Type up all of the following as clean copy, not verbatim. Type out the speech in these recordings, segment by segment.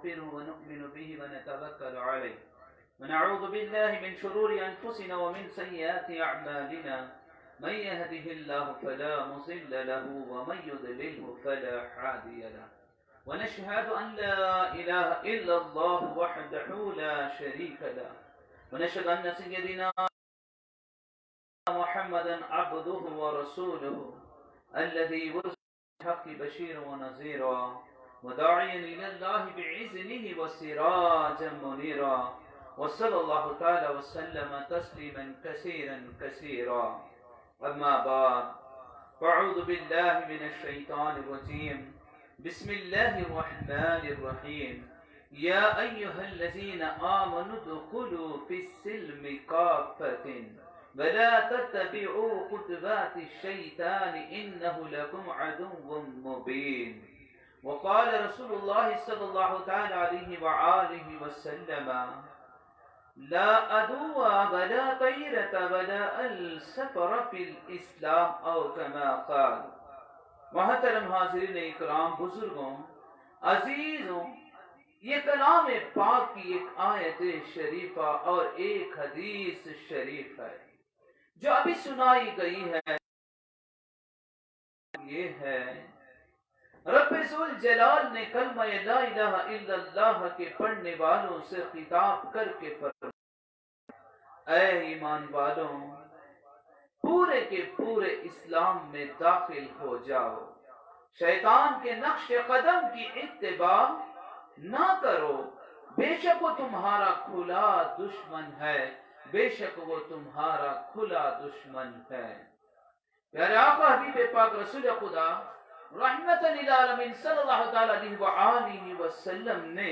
ونستغفره ونؤمن به ونتوكل عليه ونعوذ بالله من شرور أنفسنا ومن سيئات أعمالنا من يهده الله فلا مضل له ومن يضلله فلا هادي له ونشهد أن لا إله إلا الله وحده لا شريك له ونشهد أن سيدنا محمدا عبده ورسوله الذي ورسل بالحق بشيرا ونذيرا وداعيا إلى الله بإذنه وسراجا منيرا وصلى الله تعالى وسلم تسليما كثيرا كثيرا. أما بعد فأعوذ بالله من الشيطان الرجيم. بسم الله الرحمن الرحيم. يا أيها الذين آمنوا ادخلوا في السلم كافة ولا تتبعوا خطوات الشيطان إنه لكم عدو مبين. وقال رسول الله صلى الله تعالى عليه وآله وسلم لا عدو ولا طيرة ولا السفر في الإسلام أو كما قال. محترم حاضرین اکرام، بزرگوں، عزیزوں، یہ کلام پاک کی ایک آیت شریفہ اور ایک حدیث شریف ہے جو ابھی سنائی گئی ہے. یہ ہے رب ذوالجلال نے کلمہ لا الہ الا اللہ کے پڑھنے والوں سے خطاب کر کے فرمایا، اے ایمان والوں، پورے کے پورے اسلام میں داخل ہو جاؤ، شیطان کے نقش قدم کی اتباع نہ کرو، بے شک وہ تمہارا کھلا دشمن ہے، بے شک وہ تمہارا کھلا دشمن ہے. پیارے آقا حبیب پاک رسول خدا رحمت للعالمین صلی اللہ تعالی علیہ وآلہ وسلم نے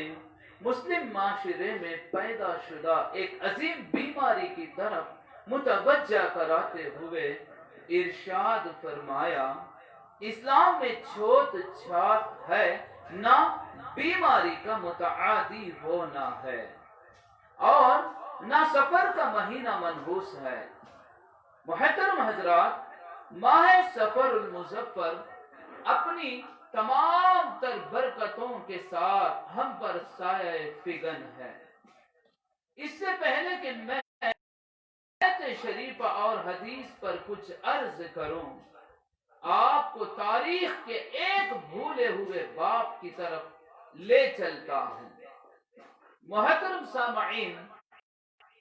مسلم معاشرے میں پیدا شدہ ایک عظیم بیماری کی طرف متوجہ کراتے ہوئے ارشاد فرمایا، اسلام میں چھوت چھات ہے نہ بیماری کا متعادی ہونا ہے اور نہ سفر کا مہینہ منحوس ہے. محترم حضرات، ماہ سفر المظفر اپنی تمام تر برکتوں کے ساتھ ہم پر سایہ فگن ہے. اس سے پہلے کہ میں آیت شریفہ اور حدیث پر کچھ عرض کروں، آپ کو تاریخ کے ایک بھولے ہوئے باپ کی طرف لے چلتا ہوں. محترم سامعین،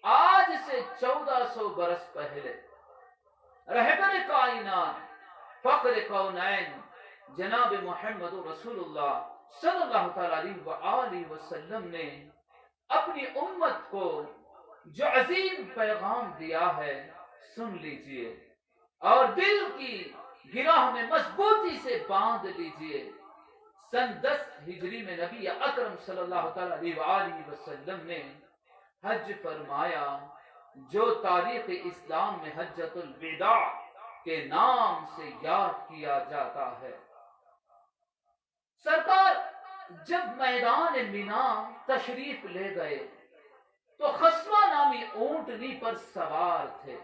آج سے 1400 برس پہلے رہبر کائنات، فخر کونین، جناب محمد رسول اللہ صلی اللہ علیہ وآلہ وسلم نے اپنی امت کو جو عظیم پیغام دیا ہے سن لیجئے اور دل کی گرہ میں مضبوطی سے باندھ لیجئے. سن 10 ہجری میں نبی اکرم صلی اللہ علیہ وآلہ وسلم نے حج فرمایا، جو تاریخ اسلام میں حجۃ الوداع کے نام سے یاد کیا جاتا ہے. سرکار جب میدان مینا تشریف لے گئے تو خصوہ نامی اونٹنی پر سوار تھے،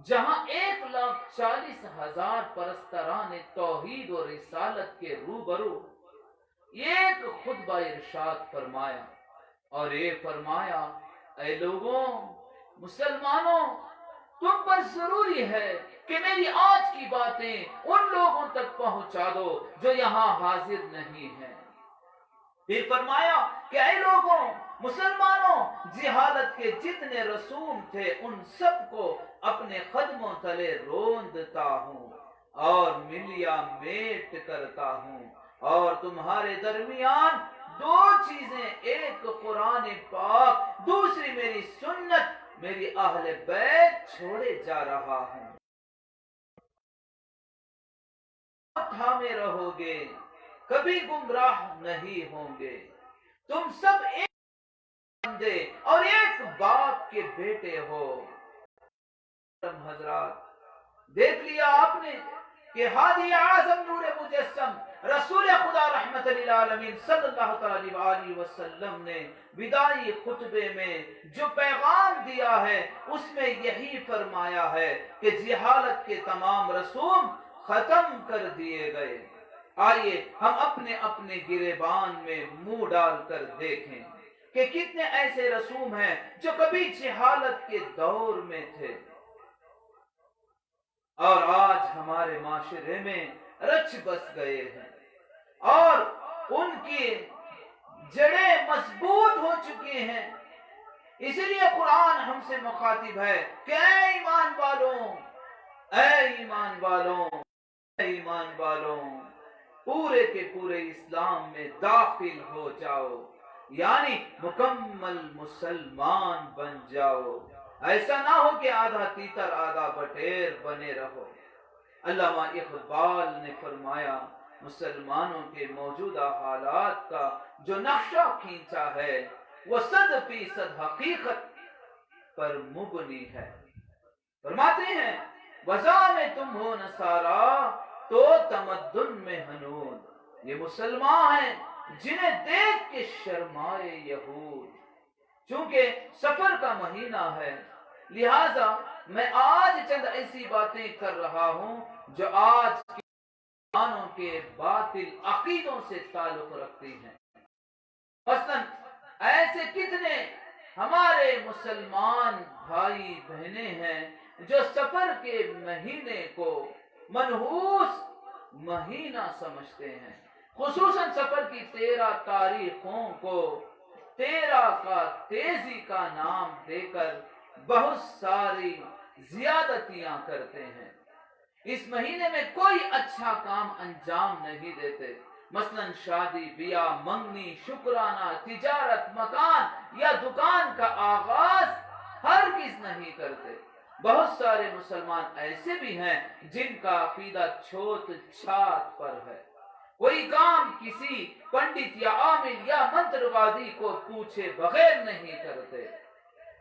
جہاں 1,40,000 پرستران توحید و رسالت کے روبرو ایک خطبہ ارشاد فرمایا اور یہ فرمایا، اے لوگوں، مسلمانوں، تم پر ضروری ہے کہ میری آج کی باتیں ان لوگوں تک پہنچا دو جو یہاں حاضر نہیں ہیں. پھر فرمایا کہ اے لوگوں، مسلمانوں، جہالت کے جتنے رسوم تھے ان سب کو اپنے قدموں تلے روندتا ہوں اور ملیا میٹ کرتا ہوں، اور تمہارے درمیان 2 چیزیں، ایک قرآن پاک، دوسری میری سنت، میری اہل بیت چھوڑے جا رہا ہوں. تھامے رہو گے، کبھی گمراہ نہیں ہوں گے. تم سب ایک بندے اور ایک باپ کے بیٹے ہو. حضرات، دیکھ لیا آپ نے کہ ہادی اعظم نور مجسم رسول خدا رحمت للعالمین صلی اللہ علیہ وآلہ وسلم نے وداعی خطبے میں جو پیغام دیا ہے اس میں یہی فرمایا ہے کہ جہالت کے تمام رسوم ختم کر دیے گئے. آئیے ہم اپنے اپنے گریبان میں منہ ڈال کر دیکھیں کہ کتنے ایسے رسوم ہیں جو کبھی جہالت کے دور میں تھے اور آج ہمارے معاشرے میں رچ بس گئے ہیں اور ان کی جڑیں مضبوط ہو چکی ہیں. اسی لیے قرآن ہم سے مخاطب ہے کہ اے ایمان والوں، اے ایمان والوں، اے ایمان والوں، پورے کے پورے اسلام میں داخل ہو جاؤ، یعنی مکمل مسلمان بن جاؤ. ایسا نہ ہو کہ آدھا تیتر آدھا بٹیر بنے رہو. علامہ اقبال نے فرمایا مسلمانوں کے موجودہ حالات کا جو نقشہ کھینچا ہے وہ 100% حقیقت پر مبنی ہے. فرماتے ہیں وضع میں تم ہو نصارا تو تمدن میں ہنون. یہ مسلمان ہیں جنہیں دیکھ کے شرمائے یہود. چونکہ سفر کا مہینہ ہے لہذا میں آج چند ایسی باتیں کر رہا ہوں جو آج کے مسلمانوں کے باطل عقیدوں سے تعلق رکھتی ہیں. مثلا ایسے کتنے ہمارے مسلمان بھائی بہنیں ہیں جو سفر کے مہینے کو منحوس مہینہ سمجھتے ہیں. خصوصاً سفر کی 13 تاریخوں کو 13 کا تیزی کا نام دے کر بہت ساری زیادتیاں کرتے ہیں. اس مہینے میں کوئی اچھا کام انجام نہیں دیتے. مثلا شادی بیاہ، منگنی، شکرانہ، تجارت، مکان یا دکان کا آغاز ہرگز نہیں کرتے. بہت سارے مسلمان ایسے بھی ہیں جن کا عقیدہ چھوت چھات پر ہے. کوئی کام کسی پنڈت یا عامل یا منتروادی کو پوچھے بغیر نہیں کرتے.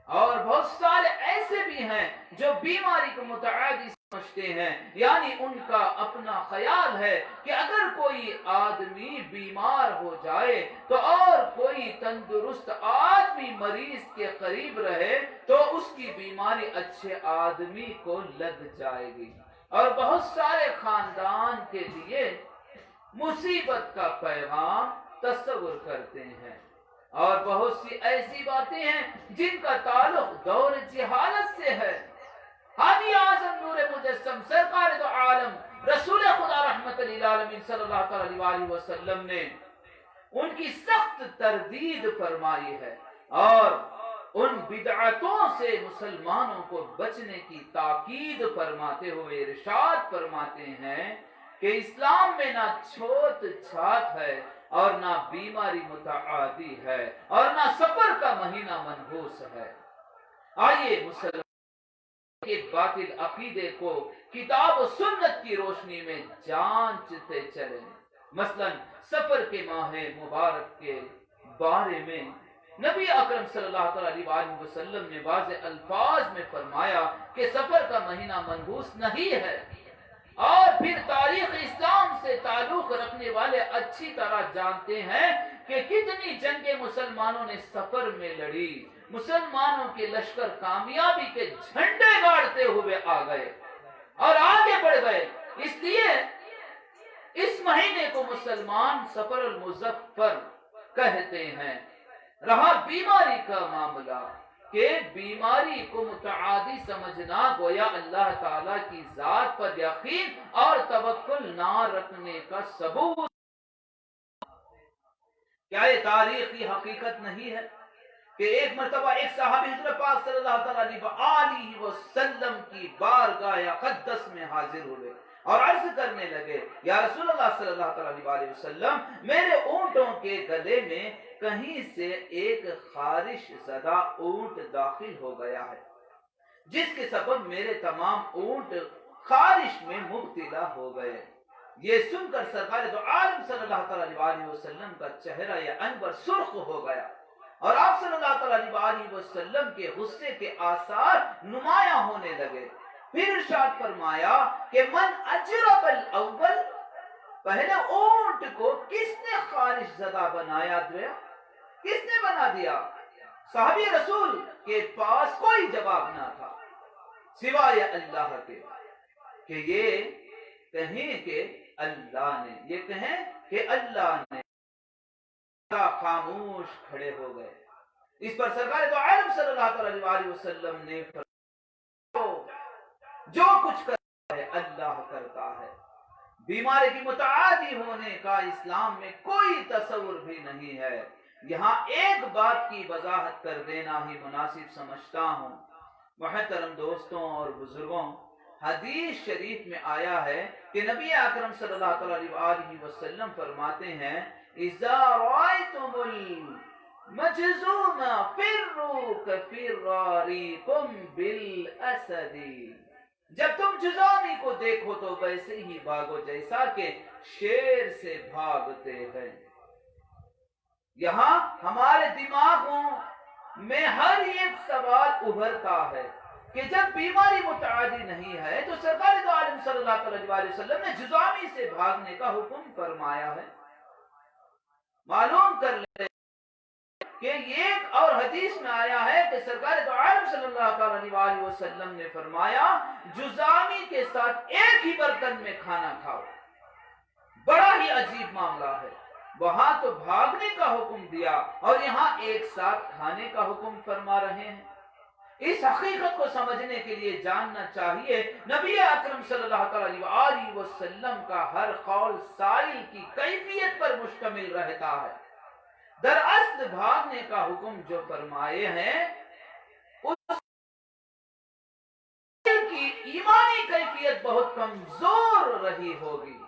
اور بہت سارے ایسے بھی ہیں جو بیماری کو متعدی سمجھتے ہیں، یعنی ان کا اپنا خیال ہے کہ اگر کوئی آدمی بیمار ہو جائے تو اور کوئی تندرست آدمی مریض کے قریب رہے تو اس کی بیماری اچھے آدمی کو لگ جائے گی. اور بہت سارے خاندان کے لیے مصیبت کا پیغام تصور کرتے ہیں. اور بہت سی ایسی باتیں ہیں جن کا تعلق دور جہالت سے ہے. حاجی اعظم نور مجسم سرکار دو عالم رسول خدا رحمت للعالمین صلی اللہ علیہ وسلم نے ان کی سخت تردید فرمائی ہے اور ان بدعتوں سے مسلمانوں کو بچنے کی تاکید فرماتے ہوئے ارشاد فرماتے ہیں کہ اسلام میں نہ چھوت چھات ہے اور نہ بیماری متعادی ہے اور نہ سفر کا مہینہ منحوس ہے. آئیے مسلمان کے باطل عقیدے کو کتاب و سنت کی روشنی میں جانچتے چلیں. مثلا سفر کے ماہ مبارک کے بارے میں نبی اکرم صلی اللہ علیہ وسلم نے واضح الفاظ میں فرمایا کہ سفر کا مہینہ منحوس نہیں ہے. اور پھر تاریخ اسلام سے تعلق رکھنے والے اچھی طرح جانتے ہیں کہ کتنی جنگیں مسلمانوں نے سفر میں لڑی. مسلمانوں کے لشکر کامیابی کے جھنڈے گاڑتے ہوئے آ گئے اور آگے بڑھ گئے. اس لیے اس مہینے کو مسلمان سفر المظفر کہتے ہیں. رہا بیماری کا معاملہ کہ بیماری کو متعادی سمجھنا گویا اللہ تعالیٰ کی ذات پر یقین اور توکل نہ رکھنے کا ثبوت. کیا یہ تاریخی حقیقت نہیں ہے کہ ایک مرتبہ ایک صحابی حضرت پاک صلی اللہ علیہ وسلم کی بارگاہ اقدس میں حاضر ہوئے اور عرض کرنے لگے یا رسول اللہ صلی اللہ علیہ وسلم میرے اونٹوں کے گلے میں کہیں سے ایک خارش زدہ اونٹ داخل ہو گیا ہے جس کے سبب میرے تمام اونٹ خارش میں مبتلا ہو گئے. یہ سن کر سرکار دو عالم صلی اللہ علیہ وسلم کا چہرہ یا انور سرخ ہو گیا اور آپ صلی اللہ علیہ وسلم کے غصے کے آثار نمایاں ہونے لگے. پھر ارشاد فرمایا کہ من اجرب الاول، پہلے اونٹ کو کس نے خارش زدہ بنایا دیا؟ کس نے بنا دیا؟ صحابی رسول کے پاس کوئی جواب نہ تھا سوائے اللہ کے کہ یہ کہیں کہ اللہ نے، یہ کہیں کہ اللہ نے، خاموش کھڑے ہو گئے۔ اس پر سرکار تو عالم صلی اللہ علیہ وسلم نے جو کچھ کرتا ہے اللہ کرتا ہے، بیماری کی متعادی ہونے کا اسلام میں کوئی تصور بھی نہیں ہے۔ یہاں ایک بات کی وضاحت کر دینا ہی مناسب سمجھتا ہوں۔ محترم دوستوں اور بزرگوں، حدیث شریف میں آیا ہے کہ نبی اکرم صلی اللہ علیہ وسلم فرماتے ہیں اذا رأيتم المجذوم فروا كفراركم بالاسد، جب تم جذامی کو دیکھو تو ویسے ہی بھاگو جیسا کہ شیر سے بھاگتے ہیں۔ یہاں ہمارے دماغوں میں ہر ایک سوال ابھرتا ہے کہ جب بیماری متعادی نہیں ہے تو سرکار دو عالم صلی اللہ علیہ وسلم نے جذامی سے بھاگنے کا حکم فرمایا ہے۔ معلوم کر لیں کہ ایک اور حدیث میں آیا ہے کہ سرکار دو عالم صلی اللہ علیہ وسلم نے فرمایا جذامی کے ساتھ ایک ہی برتن میں کھانا کھاؤ۔ بڑا ہی عجیب معاملہ ہے، وہاں تو بھاگنے کا حکم دیا اور یہاں ایک ساتھ کھانے کا حکم فرما رہے ہیں۔ اس حقیقت کو سمجھنے کے لیے جاننا چاہیے نبی اکرم صلی اللہ علیہ وسلم کا ہر قول سائل کی کیفیت پر مشتمل رہتا ہے۔ دراصل بھاگنے کا حکم جو فرمائے ہیں اس کی ایمانی کیفیت بہت کمزور رہی ہوگی،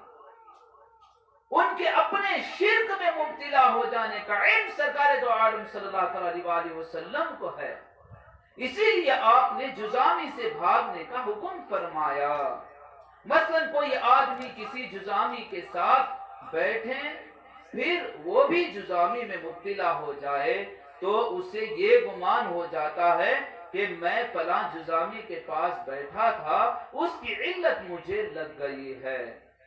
ان کے اپنے شرک میں مبتلا ہو جانے کا علم سرکار دو عالم صلی اللہ علیہ وسلم کو ہے، اسی لیے آپ نے جذامی سے بھاگنے کا حکم فرمایا۔ مثلا کوئی آدمی کسی جذامی کے ساتھ بیٹھے پھر وہ بھی جذامی میں مبتلا ہو جائے تو اسے یہ گمان ہو جاتا ہے کہ میں فلاں جذامی کے پاس بیٹھا تھا، اس کی علت مجھے لگ گئی ہے۔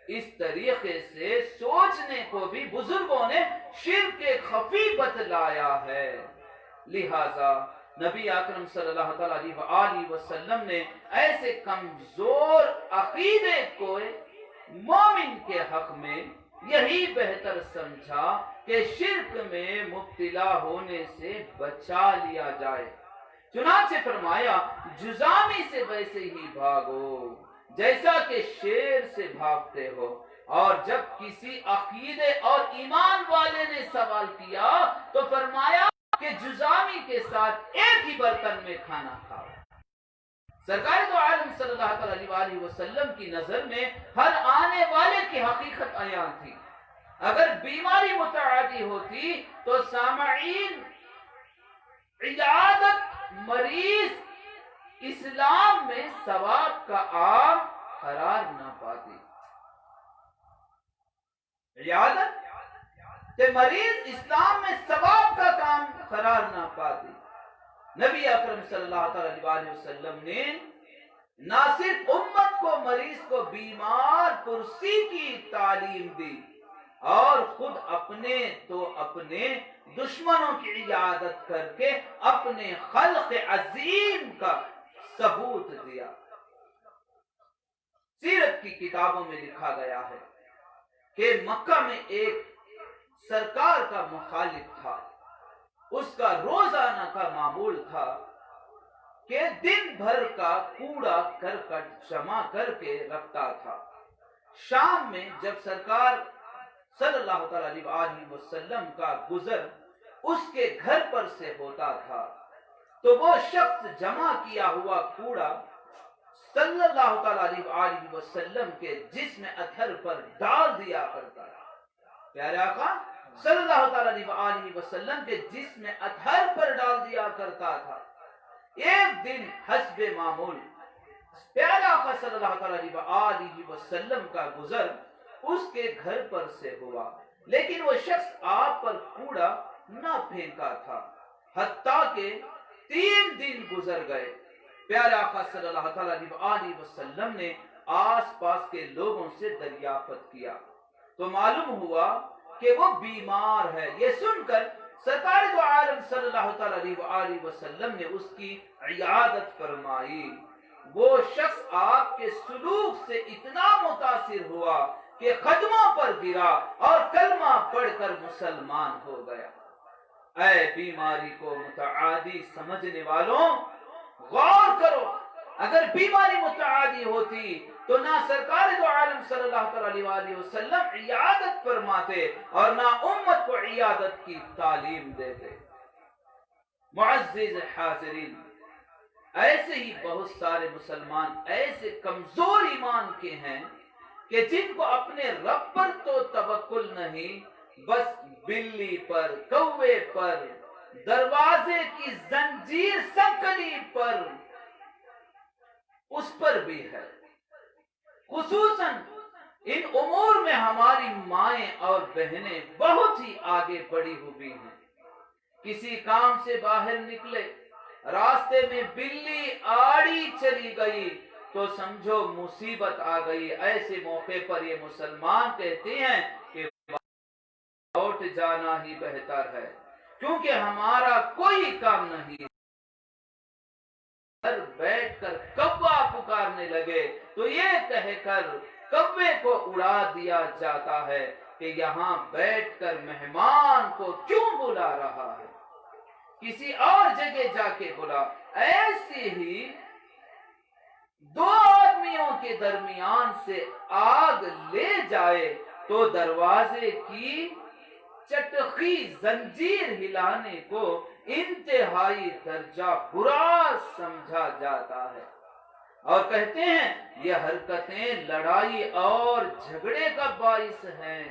اس طریقے سے سوچنے کو بھی بزرگوں نے شرک خفی بتلایا ہے۔ لہذا نبی اکرم صلی اللہ علیہ وسلم نے ایسے کمزور عقیدے کو مومن کے حق میں یہی بہتر سمجھا کہ شرک میں مبتلا ہونے سے بچا لیا جائے، چنانچہ فرمایا جذامی سے ویسے ہی بھاگو جیسا کہ شیر سے بھاگتے ہو۔ اور جب کسی عقیدے اور ایمان والے نے سوال کیا تو فرمایا کہ جذامی کے ساتھ ایک ہی برتن میں کھانا کھاؤ۔ سرکار دو عالم صلی اللہ علیہ وسلم کی نظر میں ہر آنے والے کی حقیقت عیاں تھی۔ اگر بیماری متعادی ہوتی تو سامعین عیادت مریض اسلام میں ثواب کا عام قرار نہ پاتی۔ عیادت مریض اسلام میں ثواب کا کام قرار نہ پاتی۔ نبی اکرم صلی اللہ علیہ وسلم نے نہ صرف امت کو مریض کو بیمار پرسی کی تعلیم دی اور خود اپنے دشمنوں کی عیادت کر کے اپنے خلق عظیم کا ثبوت دیا۔ سیرت کی کتابوں میں لکھا گیا ہے کہ مکہ میں ایک سرکار کا مخالف تھا، اس کا روزانہ کا معمول تھا کہ دن بھر کا کوڑا کرکٹ جمع کر کے رکھتا تھا۔ شام میں جب سرکار صلی اللہ علیہ وسلم کا گزر اس کے گھر پر سے ہوتا تھا تو وہ شخص جمع کیا ہوا کوڑا صلی اللہ علیہ وسلم کے جسم اطہر پر ڈال دیا کرتا تھا۔ پیارے آقا صلی اللہ علیہ وسلم کے جسم اطہر پر ڈال دیا کرتا تھا۔ ایک دن حسب معمول پیارے آقا صلی اللہ علیہ وسلم کا گزر اس کے گھر پر سے ہوا، لیکن وہ شخص آپ پر کوڑا نہ پھینکا تھا، حتیٰ کہ 3 دن گزر گئے۔ پیارے آقا صلی اللہ علیہ وسلم نے آس پاس کے لوگوں سے دریافت کیا تو معلوم ہوا کہ وہ بیمار ہے۔ یہ سن کر سرکار دو عالم صلی اللہ علیہ وسلم نے اس کی عیادت فرمائی۔ وہ شخص آپ کے سلوک سے اتنا متاثر ہوا کے قدموں پر گرا اور کلمہ پڑھ کر مسلمان ہو گیا۔ اے بیماری کو متعادی سمجھنے والوں، غور کرو، اگر بیماری متعادی ہوتی تو نہ سرکار دو عالم صلی اللہ علیہ وآلہ وسلم عیادت فرماتے اور نہ امت کو عیادت کی تعلیم دیتے۔ معزز حاضرین، ایسے ہی بہت سارے مسلمان ایسے کمزور ایمان کے ہیں کہ جن کو اپنے رب پر تو توکل نہیں، بس بلی پر، کوے پر، دروازے کی زنجیر سنکلی پر، اس پر بھی ہے۔ خصوصاً ان امور میں ہماری مائیں اور بہنیں بہت ہی آگے بڑھی ہوئی ہیں۔ کسی کام سے باہر نکلے، راستے میں بلی آڑی چلی گئی تو سمجھو مصیبت آ گئی۔ ایسے موقع پر یہ مسلمان کہتے ہیں کہ لوٹ جانا ہی بہتر ہے، کیونکہ ہمارا کوئی کام نہیں۔ گھر بیٹھ کر کوا پکارنے لگے تو یہ کہہ کر کوے کو اڑا دیا جاتا ہے کہ یہاں بیٹھ کر مہمان کو کیوں بلا رہا ہے، کسی اور جگہ جا کے بلا۔ ایسے ہی دو آدمیوں کے درمیان سے آگ لے جائے تو دروازے کی چٹخی زنجیر ہلانے کو انتہائی درجہ برا سمجھا جاتا ہے، اور کہتے ہیں یہ حرکتیں لڑائی اور جھگڑے کا باعث ہیں۔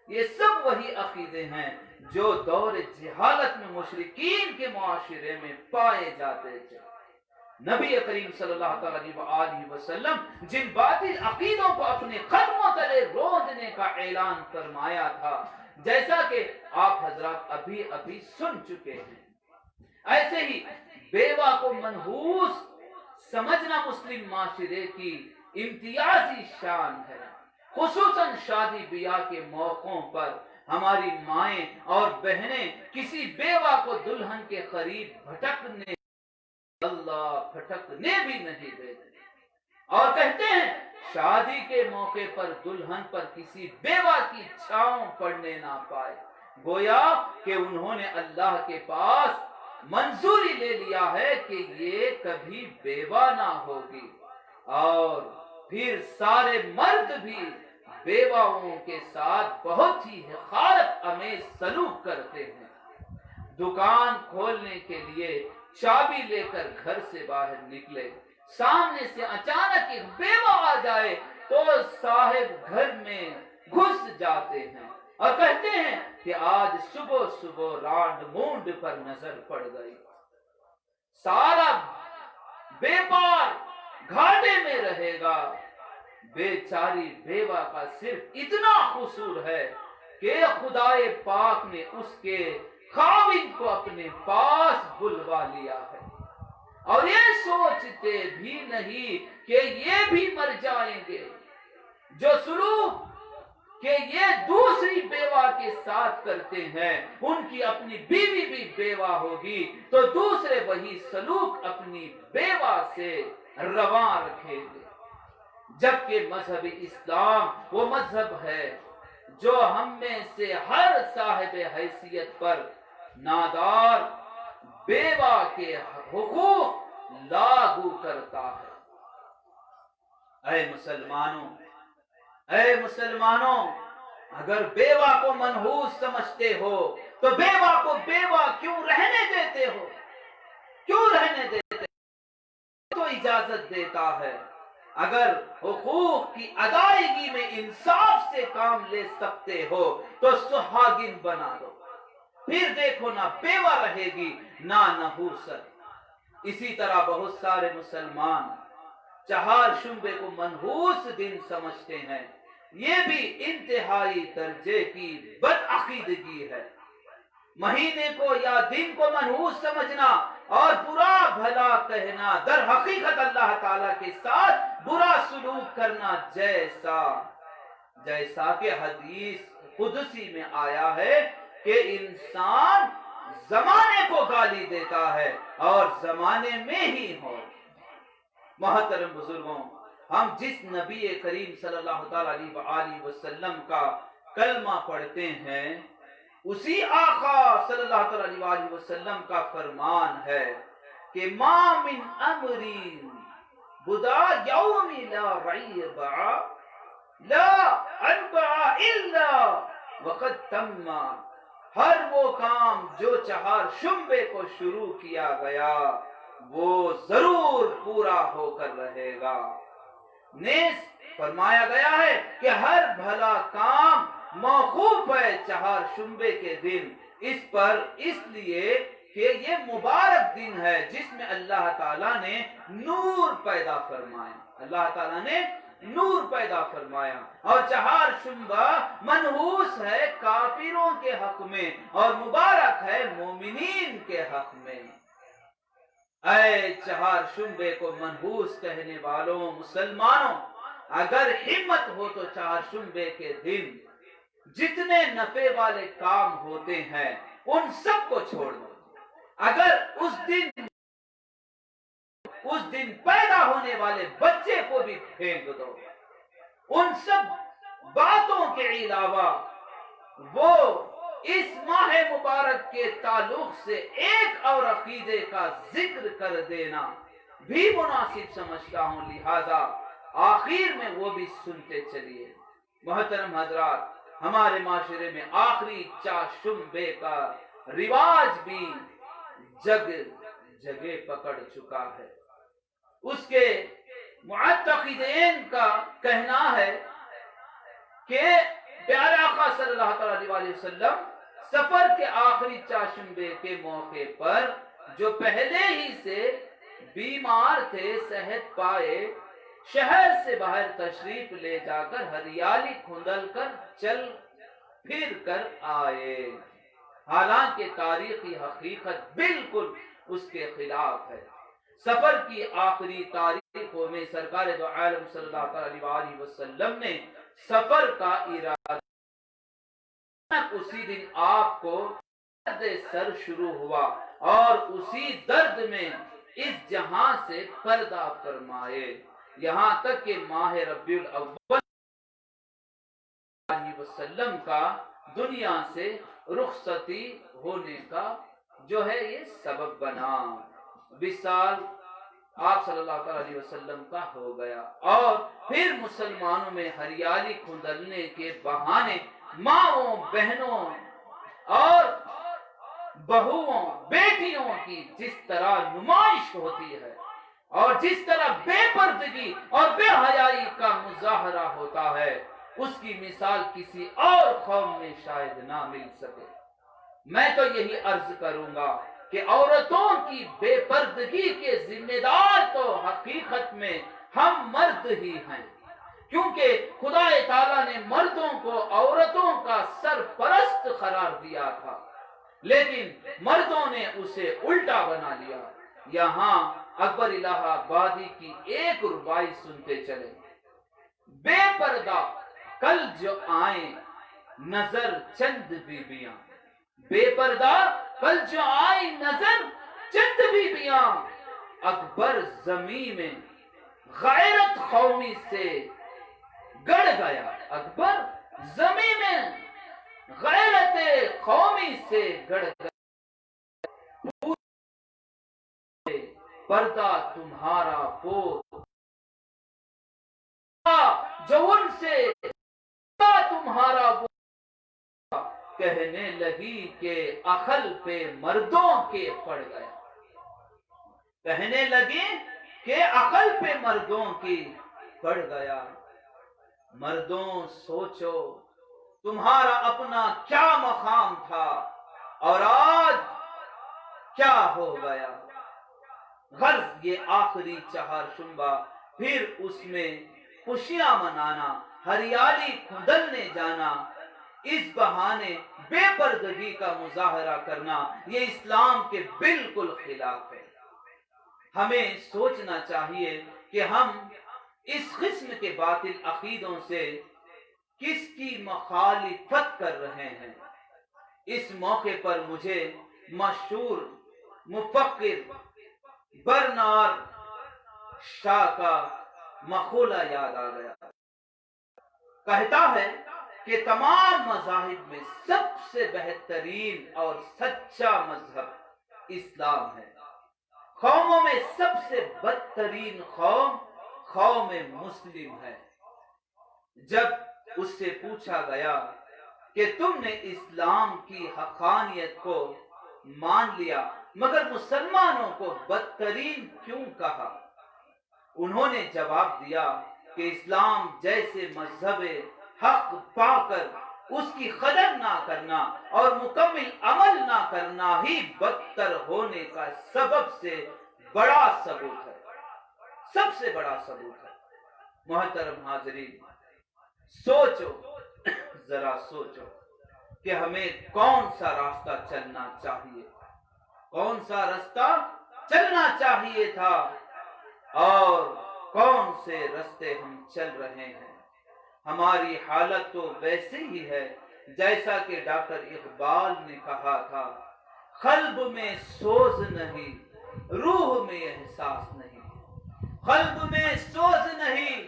یہ سب وہی عقیدے ہیں جو دور جہالت میں مشرکین کے معاشرے میں پائے جاتے تھے۔ نبی کریم صلی اللہ علیہ وسلم جن باطل عقیدوں کو اپنے قدموں تلے رودنے کا اعلان فرمایا تھا، جیسا کہ آپ حضرات ابھی سن چکے ہیں، ایسے ہی بیوہ کو منحوس سمجھنا مسلم معاشرے کی امتیازی شان ہے۔ خصوصاً شادی بیاہ کے موقعوں پر ہماری مائیں اور بہنیں کسی بیوہ کو دلہن کے قریب بھٹکنے بھی نہیں دیتے، اور کہتے ہیں شادی کے موقع پر دلہن پر کسی بیوہ کی چھاؤں پڑنے نہ پائے، گویا کہ انہوں نے اللہ کے پاس منظوری لے لیا ہے کہ یہ کبھی بیوہ نہ ہوگی۔ اور پھر سارے مرد بھی بیواؤں کے ساتھ بہت ہی حقارت آمیز سلوک کرتے ہیں۔ دکان کھولنے کے لیے چابی لے کر گھر سے باہر نکلے، سامنے سے اچانک ایک بیوہ آ جائے تو صاحب گھر میں گھس جاتے ہیں اور کہتے ہیں کہ آج صبح صبح رانڈ مونڈ پر نظر پڑ گئی، سارا بیپار گھاٹے میں رہے گا۔ بیچاری بیوہ کا صرف اتنا قصور ہے کہ خدائے پاک نے اس کے خاوند کو اپنے پاس بلوا لیا ہے، اور یہ سوچتے بھی نہیں کہ یہ بھی مر جائیں گے۔ جو سلوک کہ یہ دوسری بیوہ کے ساتھ کرتے ہیں، ان کی اپنی بیوی بھی بیوہ ہوگی تو دوسرے وہی سلوک اپنی بیوہ سے رواں رکھیں گے، جبکہ مذہب اسلام وہ مذہب ہے جو ہم میں سے ہر صاحب حیثیت پر نادار بیوہ کے حقوق لاگو کرتا ہے۔ اے مسلمانوں، اگر بیوہ کو منحوس سمجھتے ہو تو بیوہ کو بیوہ کیوں رہنے دیتے ہو؟ کیوں رہنے دیتے ہو؟ تو اجازت دیتا ہے، اگر حقوق کی ادائیگی میں انصاف سے کام لے سکتے ہو تو سہاگن بنا دو، پھر دیکھو نہ بیوہ رہے گی نہ نحوست۔ اسی طرح بہت سارے مسلمان چہار شنبے کو منحوس دن سمجھتے ہیں، یہ بھی انتہائی درجے کی بدعقیدگی ہے۔ مہینے کو یا دن کو منحوس سمجھنا اور برا بھلا کہنا، در حقیقت اللہ تعالیٰ کے ساتھ برا سلوک کرنا، جیسا کہ حدیث قدسی میں آیا ہے کہ انسان زمانے کو گالی دیتا ہے اور زمانے میں ہی ہو۔ محترم بزرگوں، ہم جس نبی کریم صلی اللہ تعالی علیہ وآلہ وسلم کا کلمہ پڑھتے ہیں اسی آقا صلی اللہ تعالی علیہ وآلہ وسلم کا فرمان ہے کہ ما من امری بدا یوم لا ریب لا اربع الا وقد تم، ہر وہ کام جو چہار شنبے کو شروع کیا گیا وہ ضرور پورا ہو کر رہے گا۔ نیز فرمایا گیا ہے کہ ہر بھلا کام موقوف ہے چہار شنبے کے دن اس پر، اس لیے کہ یہ مبارک دن ہے جس میں اللہ تعالیٰ نے نور پیدا فرمایا، اللہ تعالیٰ نے نور پیدا فرمایا، اور چہار شنبہ منحوس ہے کافروں کے حق میں اور مبارک ہے مومنین کے حق میں۔ اے چہار شنبے کو منحوس کہنے والوں مسلمانوں، اگر ہمت ہو تو چہار شنبے کے دن جتنے نفع والے کام ہوتے ہیں ان سب کو چھوڑ دو۔ اگر اس دن پیدا ہونے والے بچے کو بھی پھینک دو، ان سب باتوں کے علاوہ وہ اس ماہ مبارک کے تعلق سے ایک اور عقیدے کا ذکر کر دینا بھی مناسب سمجھتا ہوں، لہذا آخر میں وہ بھی سنتے چلیے۔ محترم حضرات، ہمارے معاشرے میں آخری چاشمبے کا رواج بھی جگہ پکڑ چکا ہے۔ اس کے معتقدین کا کہنا ہے کہ پیارے آقا صلی اللہ تعالی علیہ وسلم سفر کے آخری چاشمبے کے موقع پر جو پہلے ہی سے بیمار تھے، صحت پائے، شہر سے باہر تشریف لے جا کر ہریالی کھندل کر چل پھر کر آئے، حالانکہ تاریخی حقیقت بالکل اس کے خلاف ہے۔ سفر کی آخری تاریخوں میں سرکار دو عالم صلی اللہ علیہ وسلم نے سفر کا ارادہ، اسی دن آپ کو درد سر شروع ہوا اور اسی درد میں اس جہاں سے پردہ فرمائے، یہاں تک کہ ماہ ربیع الاول علیہ وسلم کا دنیا سے رخصتی ہونے کا جو ہے یہ سبب بنا۔ 20 سال آپ صلی اللہ علیہ وسلم کا ہو گیا، اور پھر مسلمانوں میں ہریالی کھندلنے کے بہانے ماؤں، بہنوں اور بہوؤں، بیٹیوں کی جس طرح نمائش ہوتی ہے اور جس طرح بے پردگی اور بے حیائی کا مظاہرہ ہوتا ہے، اس کی مثال کسی اور قوم میں شاید نہ مل سکے۔ میں تو یہی عرض کروں گا کہ عورتوں کی بے پردگی کے ذمہ دار تو حقیقت میں ہم مرد ہی ہیں، کیونکہ خدا تعالیٰ نے مردوں کو عورتوں کا سرپرست قرار دیا تھا، لیکن مردوں نے اسے الٹا بنا لیا۔ یہاں اکبر الہ آبادی کی ایک ربائی سنتے چلے: بے پردہ کل جو آئیں نظر چند بیبیاں، بے پردہ کل جو آئیں نظر چند بیبیاں، اکبر زمین میں غیرت قومی سے گڑ گیا، اکبر زمین میں غیرت قومی سے گڑ گیا، پردہ تمہارا پوت جو ان سے تمہارا وہ، کہنے لگی کہ عقل پہ مردوں کے پڑ گیا، کہنے لگی کہ عقل پہ مردوں کی پڑ گیا۔ مردوں سوچو تمہارا اپنا کیا مقام تھا اور آج کیا ہو گیا۔ غرض یہ آخری چہار شنبہ، پھر اس میں خوشیاں منانا، ہریالی کھندلنے جانا، اس بہانے بے پردگی کا مظاہرہ کرنا، یہ اسلام کے بالکل خلاف ہے۔ ہمیں سوچنا چاہیے کہ ہم اس قسم کے باطل عقیدوں سے کس کی مخالفت کر رہے ہیں۔ اس موقع پر مجھے مشہور مفکر برنارڈ شاہ کا مخولہ یاد آ گیا. کہتا ہے کہ تمام مذاہب میں سب سے بہترین اور سچا مذہب اسلام ہے. قوموں میں سب سے بدترین قوم قوم مسلم ہے. جب اس سے پوچھا گیا کہ تم نے اسلام کی حقانیت کو مان لیا مگر مسلمانوں کو بدترین کیوں کہا؟ انہوں نے جواب دیا کہ اسلام جیسے مذہب حق پا کر اس کی قدر نہ کرنا اور مکمل عمل نہ کرنا ہی بدتر ہونے کا سبب سے بڑا ثبوت ہے، سب سے بڑا ثبوت ہے. محترم حاضرین، سوچو، ذرا سوچو کہ ہمیں کون سا راستہ چلنا چاہیے، کون سا راستہ چلنا چاہیے تھا اور کون سے راستے ہم چل رہے ہیں. ہماری حالت تو ویسے ہی ہے جیسا کہ ڈاکٹر اقبال نے کہا تھا، قلب میں سوز نہیں، روح میں احساس نہیں. قلب میں سوز نہیں،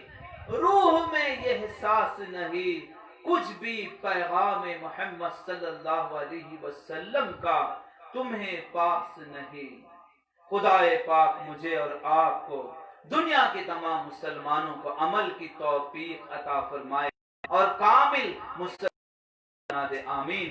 روح میں یہ احساس نہیں، کچھ بھی پیغام محمد صلی اللہ علیہ وسلم کا تمہیں پاس نہیں. خدائے پاک مجھے اور آپ کو دنیا کے تمام مسلمانوں کو عمل کی توفیق عطا فرمائے اور کامل مسلمان بنا دے. آمین.